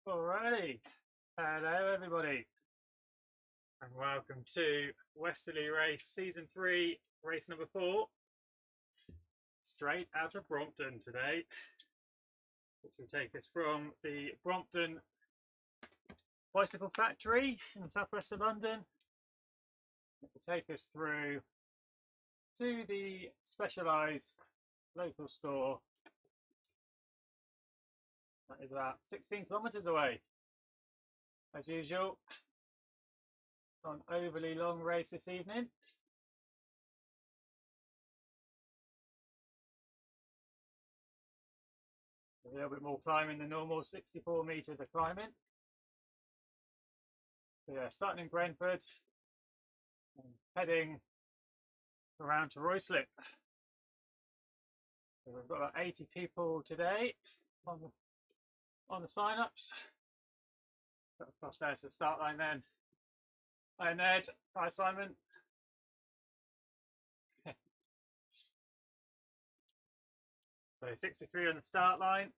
Alrighty, hello everybody, and welcome to Westerley Race Season 3, race number 4, straight out of Brompton today, which will take us from the Brompton Bicycle Factory in the southwest of London. It will take us through to the specialised local store. That is about 16 kilometres away. As usual, an overly long race this evening. A little bit more climbing than normal, 64 metres of climbing. So yeah, starting in Greenford and heading around to Ruislip. So we've got about 80 people today on the sign-ups. Got across there to the start line then. Hi Ned, hi Simon. So 63 on the start line.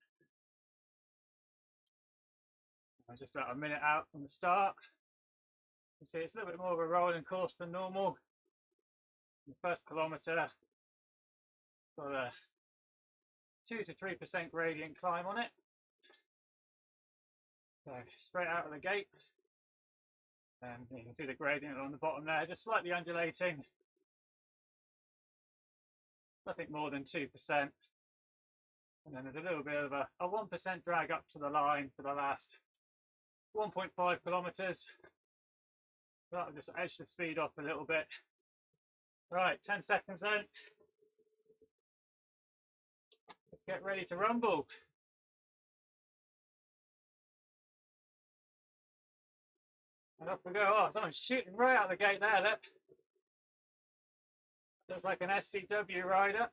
I'm just about a minute out from the start. You can see it's a little bit more of a rolling course than normal. The first kilometre got a 2 to 3% gradient climb on it. So straight out of the gate, and you can see the gradient on the bottom there, just slightly undulating. Nothing more than 2%. And then there's a little bit of a 1% drag up to the line for the last 1.5 kilometres. That'll just edge the speed off a little bit. Right, 10 seconds then. Let's get ready to rumble. And off we go. Oh, someone's shooting right out of the gate there, look. Looks like an SDW rider.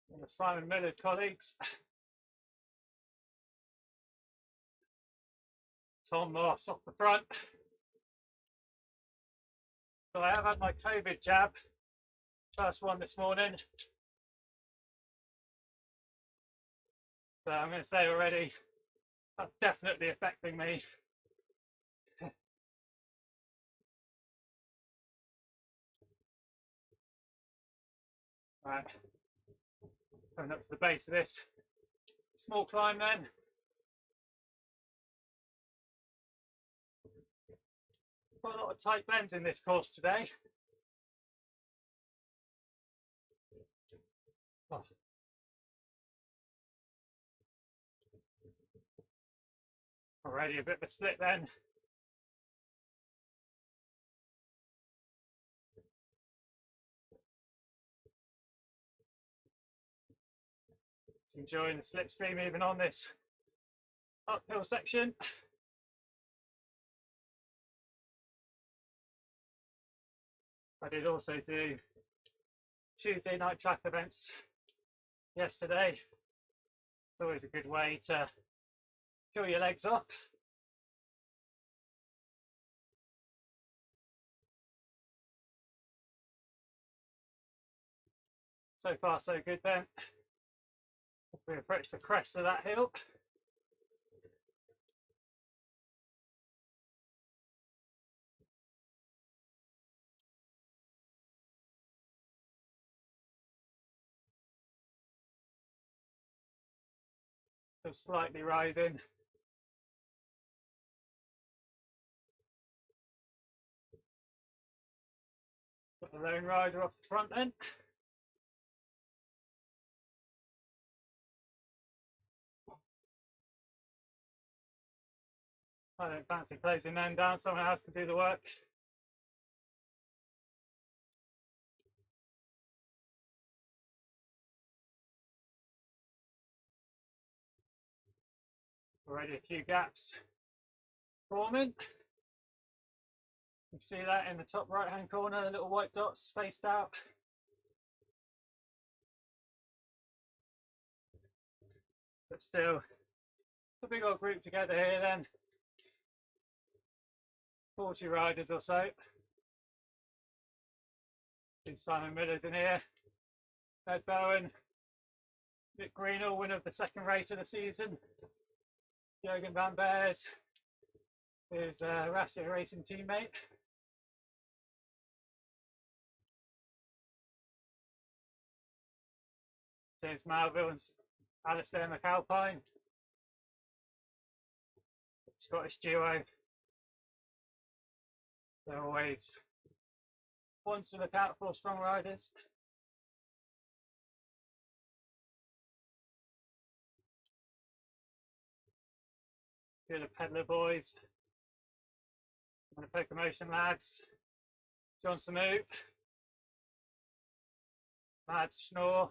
One of Simon Miller's colleagues. Tom Moss off the front. So I have had my COVID jab. First one this morning. So I'm going to say already, that's definitely affecting me. Right, coming up to the base of this small climb then. Quite a lot of tight bends in this course today. Oh. Already a bit of a split then. Just enjoying the slipstream even on this uphill section. I did also do Tuesday night track events yesterday. It's always a good way to kill your legs up. So far so good then. If we approach the crest of that hill. Just slightly rising. Got the lone rider off the front then. I don't fancy closing them down, someone else to do the work. Already a few gaps forming. You can see that in the top right hand corner, the little white dots spaced out. But still, a big old group together here then. 40 riders or so. See Simon Miller's in here, Ed Bowen, Bit Greenall, winner of the second race of the season. Jurgen van Beers, his Ruislip racing teammate. James Melville and Alistair McAlpine, Scottish duo. They're always ones to look out for, strong riders. Here the Pedler boys and the Pokemotion lads. John Samoot, Mads Schnorr,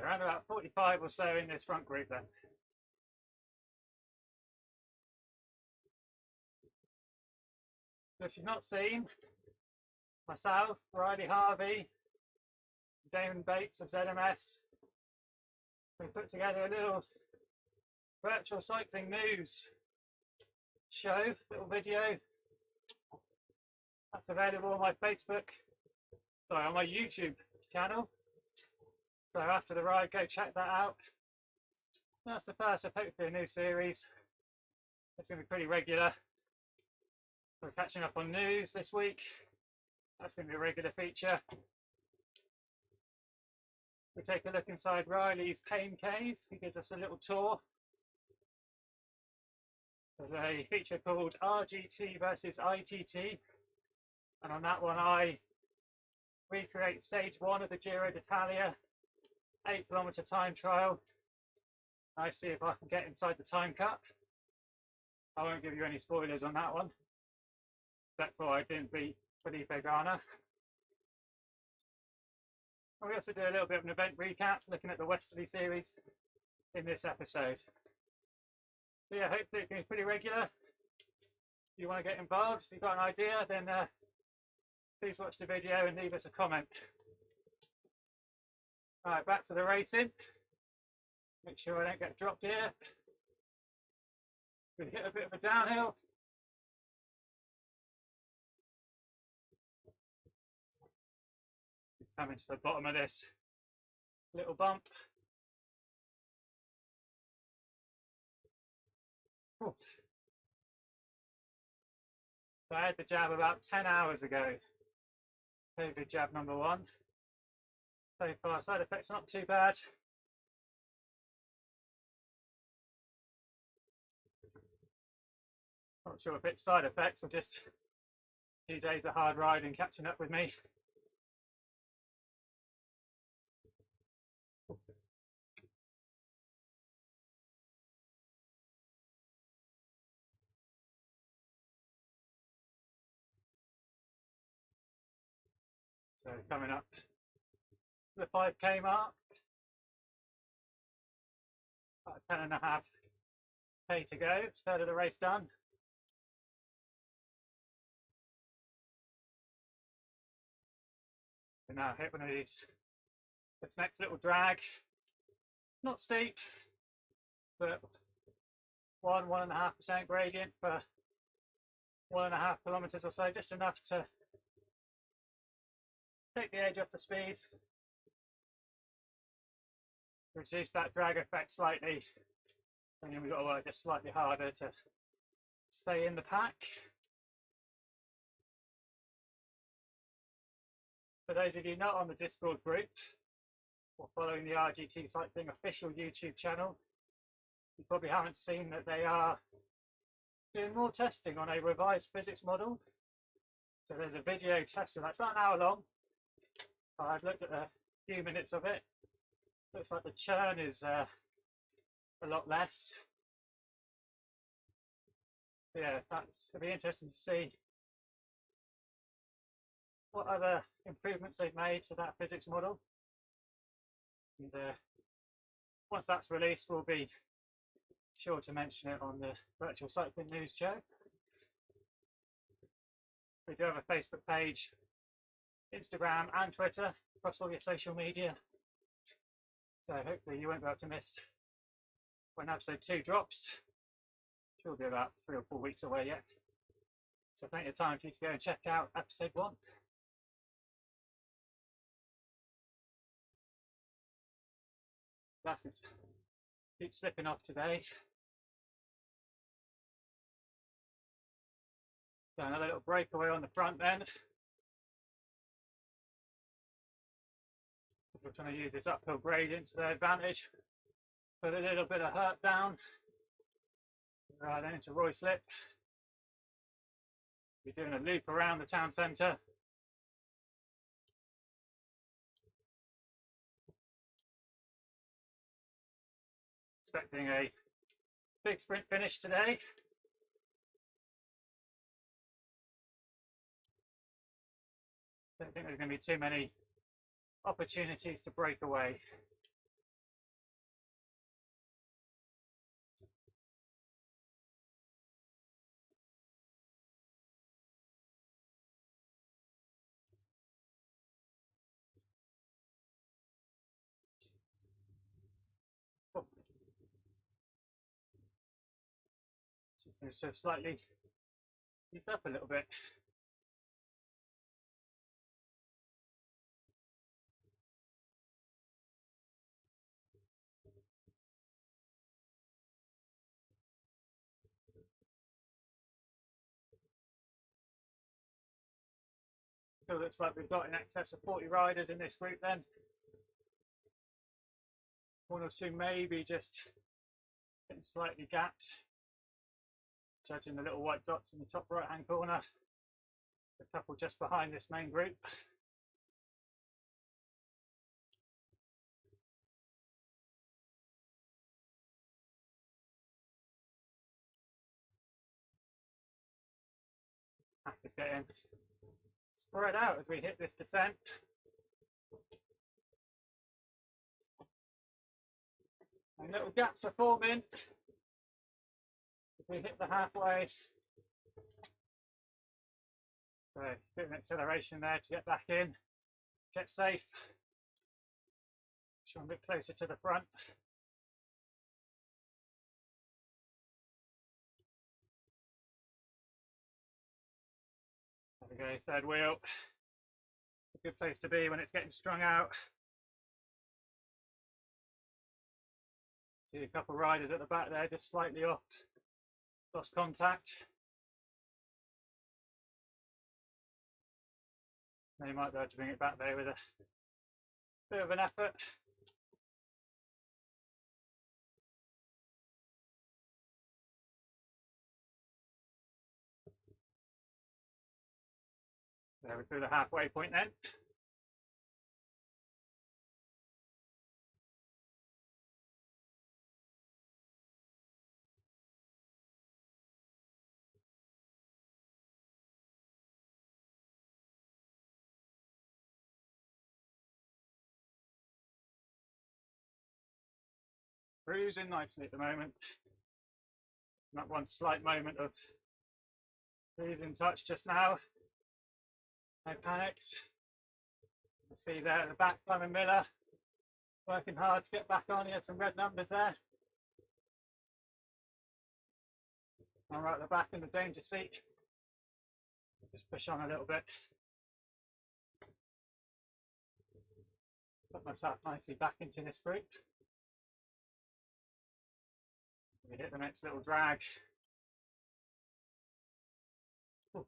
around about 45 or so in this front group then. So if you've not seen myself, Riley Harvey, Damon Bates of ZMS, we put together a little virtual cycling news show, little video. That's available on my Facebook, sorry, on my YouTube channel. So after the ride, go check that out. That's the first of hopefully a new series. It's going to be pretty regular. We're catching up on news this week. That's going to be a regular feature. We take a look inside Riley's pain cave. He gives us a little tour. There's a feature called RGT versus ITT. And on that one, I recreate stage 1 of the Giro d'Italia 8-kilometre time trial. I see if I can get inside the time cap. I won't give you any spoilers on that one, except for I didn't beat Felipe Gana. And we also do a little bit of an event recap, looking at the Westerley series in this episode. So yeah, hopefully it's going to be pretty regular. If you want to get involved, if you've got an idea, then please watch the video and leave us a comment. Alright, back to the racing. Make sure I don't get dropped here. We hit a bit of a downhill. Coming to the bottom of this little bump. Ooh. So I had the jab about 10 hours ago. COVID jab number 1. So far, side effects not too bad. Not sure if it's side effects or just a few days of hard riding catching up with me. So coming up to the 5k mark, about 10.5k to go, third of the race done. And now hit one of these, this next little drag, not steep, but 1.5% gradient for 1.5 kilometers or so, just enough to take the edge off the speed, reduce that drag effect slightly, and then we've got to work just slightly harder to stay in the pack. For those of you not on the Discord group or following the RGT Cycling official YouTube channel, you probably haven't seen that they are doing more testing on a revised physics model. So there's a video test, and that's about an hour long. I've looked at a few minutes of it. Looks like the churn is a lot less. Yeah, that's going to be interesting to see what other improvements they've made to that physics model. And once that's released, we'll be sure to mention it on the virtual cycling news show. We do have a Facebook page, Instagram and Twitter, across all your social media. So hopefully you won't be able to miss when episode 2 drops, She'll be about 3 or 4 weeks away yet. So plenty of time for you to go and check out episode 1. Glasses keep slipping off today. So another little breakaway on the front then. We're trying to use this uphill gradient to their advantage. Put a little bit of hurt down. Right then into Ruislip. We're doing a loop around the town centre. Expecting a big sprint finish today. Don't think there's going to be too many opportunities to break away. Oh. So slightly eased up a little bit. So it looks like we've got in excess of 40 riders in this group then. 1 or 2 maybe just getting slightly gapped. Judging the little white dots in the top right hand corner. A couple just behind this main group. Pack is getting spread out as we hit this descent. And little gaps are forming as we hit the halfway. So a bit of an acceleration there to get back in, get safe. Show a bit closer to the front. There we go, third wheel. A good place to be when it's getting strung out. See a couple of riders at the back there, just slightly off, lost contact. They might be able to bring it back there with a bit of an effort. There we're through the halfway point then. Cruising nicely at the moment. That one slight moment of losing touch just now. No panics. You see there at the back, Simon Miller working hard to get back on. He had some red numbers there. I'm right at the back in the danger seat. Just push on a little bit. Put myself nicely back into this group. We hit the next little drag. Ooh.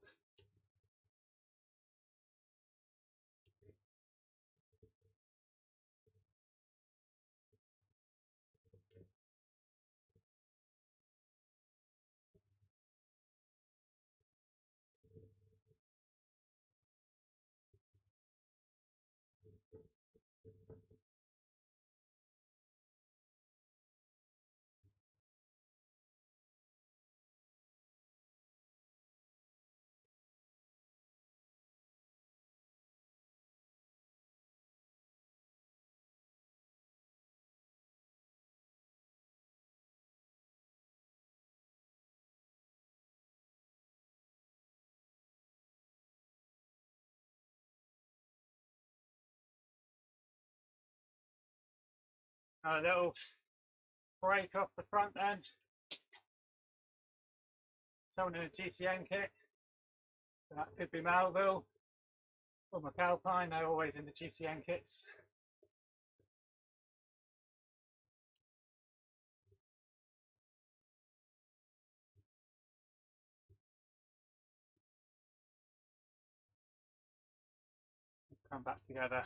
A little break off the front end. someone in a GCN kit. So that could be Melville or McAlpine, they're always in the GCN kits. Come back together.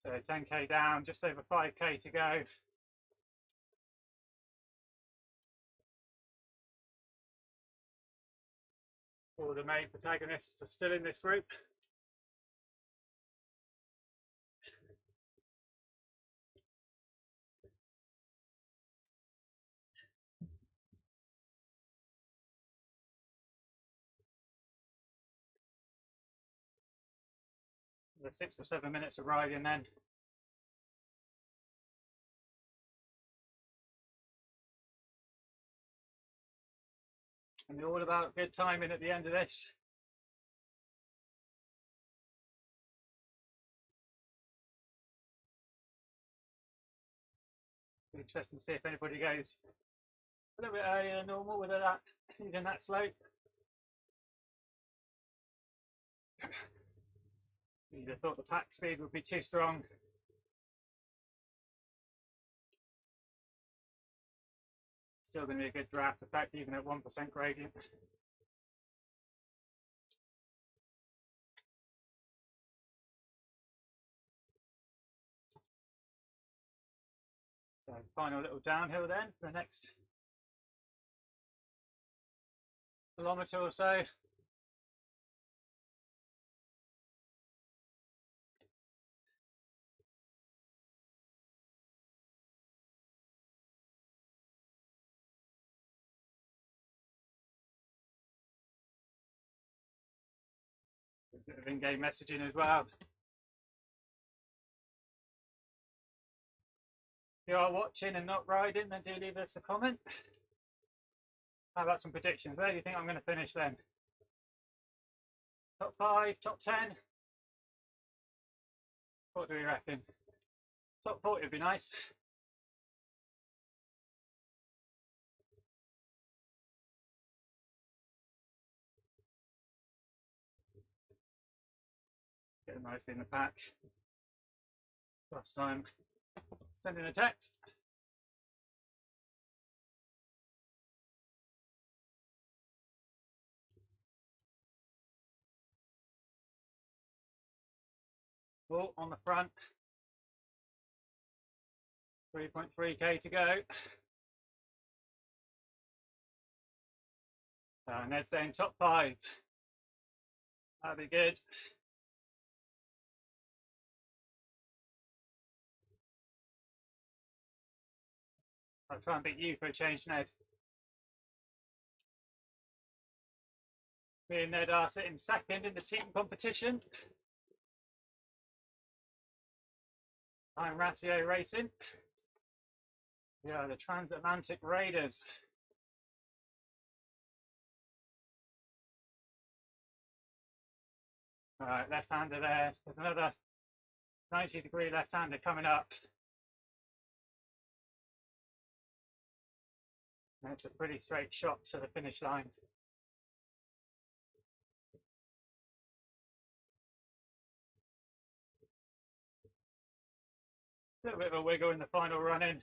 So 10k down, just over 5k to go. All the main protagonists are still in this group. The 6 or 7 minutes of riding then. And they're all about good timing at the end of this. Be interesting to see if anybody goes a little bit earlier than normal with that using that slope. Either thought the pack speed would be too strong. Still going to be a good draft effect even at 1% gradient. So final little downhill then for the next kilometre or so. A bit of in-game messaging as well. If you are watching and not riding, then do leave us a comment. How about some predictions? Where do you think I'm going to finish then? Top 5, top 10? What do we reckon? Top 40 would be nice. Get them nicely in the pack. Last time, sending a text. Well, on the front, 3.3k to go. Ned's saying top 5. That'd be good. I'll try and beat you for a change, Ned. Me and Ned are sitting second in the team competition. I'm Ratio Racing. Yeah, the Transatlantic Raiders. All right, left-hander there. There's another 90-degree left-hander coming up. And it's a pretty straight shot to the finish line. A little bit of a wiggle in the final run-in.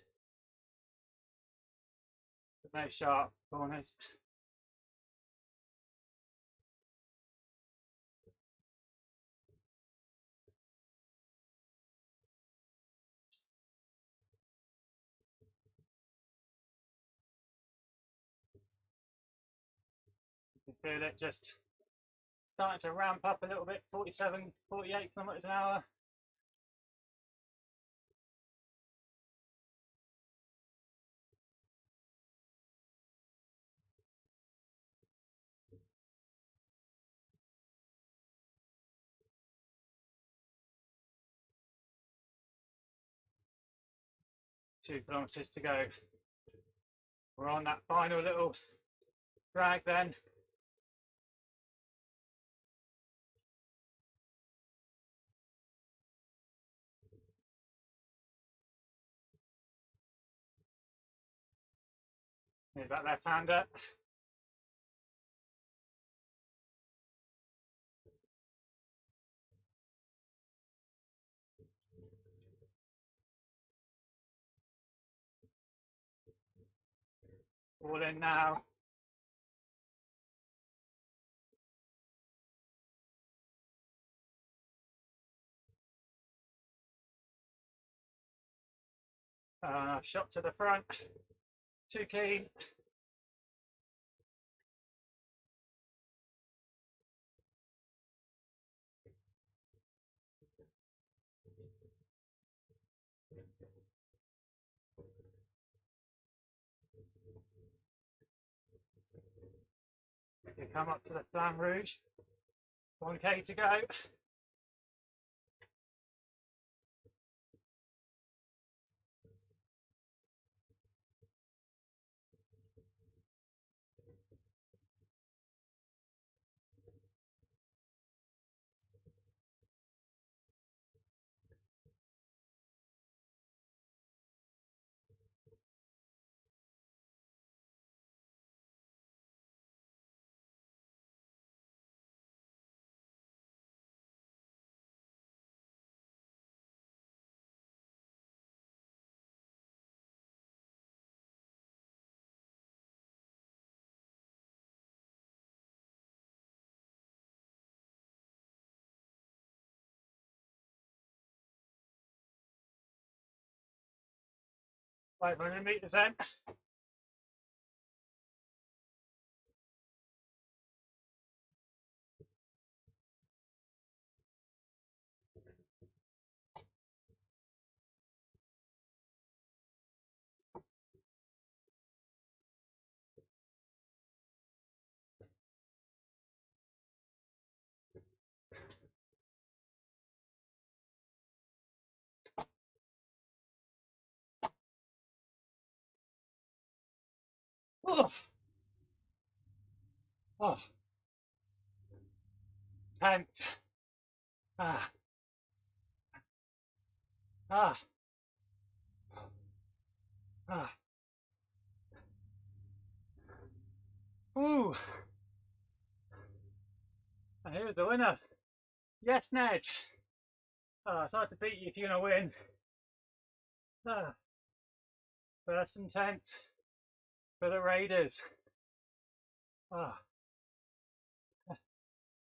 But no sharp corners. You can feel it just starting to ramp up a little bit, 47, 48 kilometers an hour. Two kilometers to go. We're on that final little drag then. Here's that left-hander. All in now. Shot to the front. Too keen. You come up to the Flamme Rouge. 1k to go. Right, we're going to meet the end. Oof. Oh. 10th. Ah. Ah. Ah. Ooh. And here's the winner. Yes, Ned. Oh, it's hard to beat you if you're going to win. Ah. First and 10th for the Raiders. Ah.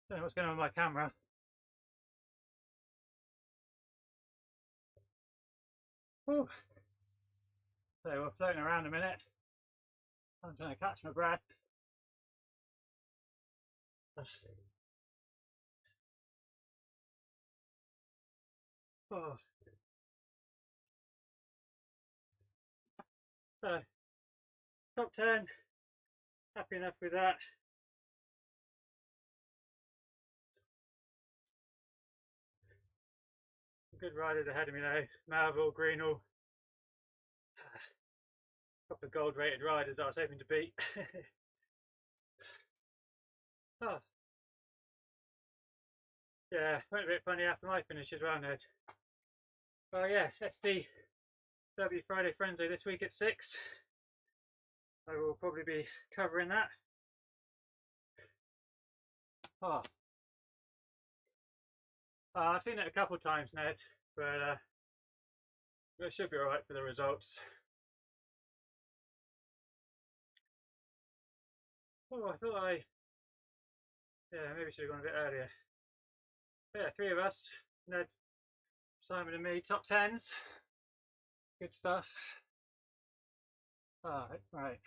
Don't know what's going on with my camera. Ooh. So we're floating around a minute. I'm trying to catch my breath. Oh. So, top 10. Happy enough with that. Good riders ahead of me though. Melville, Greenall. A couple of gold rated riders I was hoping to beat. Oh. Yeah, went a bit funny after my finish as well, Ned. Well, yeah, SD Derby Friday Frenzy this week at 6. I will probably be covering that. Oh. I've seen it a couple of times, Ned, but it should be alright for the results. Oh, I thought yeah, maybe should have gone a bit earlier. But yeah, 3 of us, Ned, Simon and me, top 10s. Good stuff. Oh, right.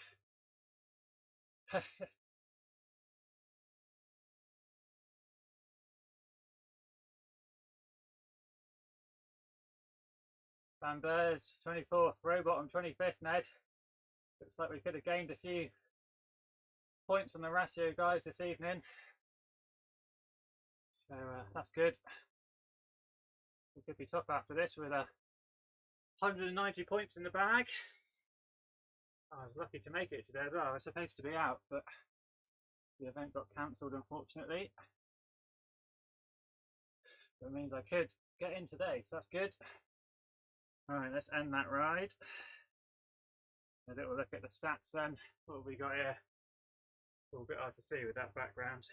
Van Bears, 24th, Rowbottom, 25th, Ned. Looks like we could have gained a few points on the ratio guys this evening. So that's good. We could be top after this with 190 points in the bag. I was lucky to make it today as well. I was supposed to be out, but the event got cancelled unfortunately. That means I could get in today, so that's good. Alright, let's end that ride. A little look at the stats then. What have we got here? A little bit hard to see with that background.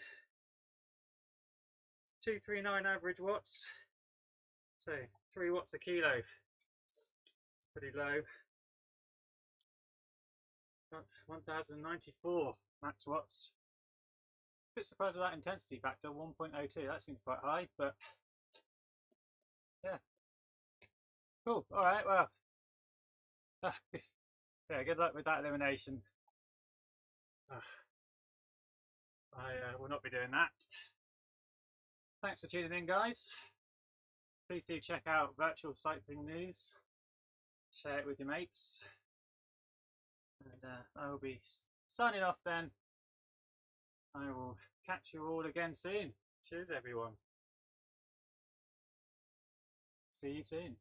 239 average watts. So 3 watts a kilo. It's pretty low. 1094 max watts. A bit surprised with that intensity factor, 1.02. That seems quite high, but yeah. Cool. All right. Well, yeah. Good luck with that elimination. I will not be doing that. Thanks for tuning in, guys. Please do check out Virtual Cycling News. Share it with your mates. And I will be signing off then. I will catch you all again soon. Cheers, everyone. See you soon.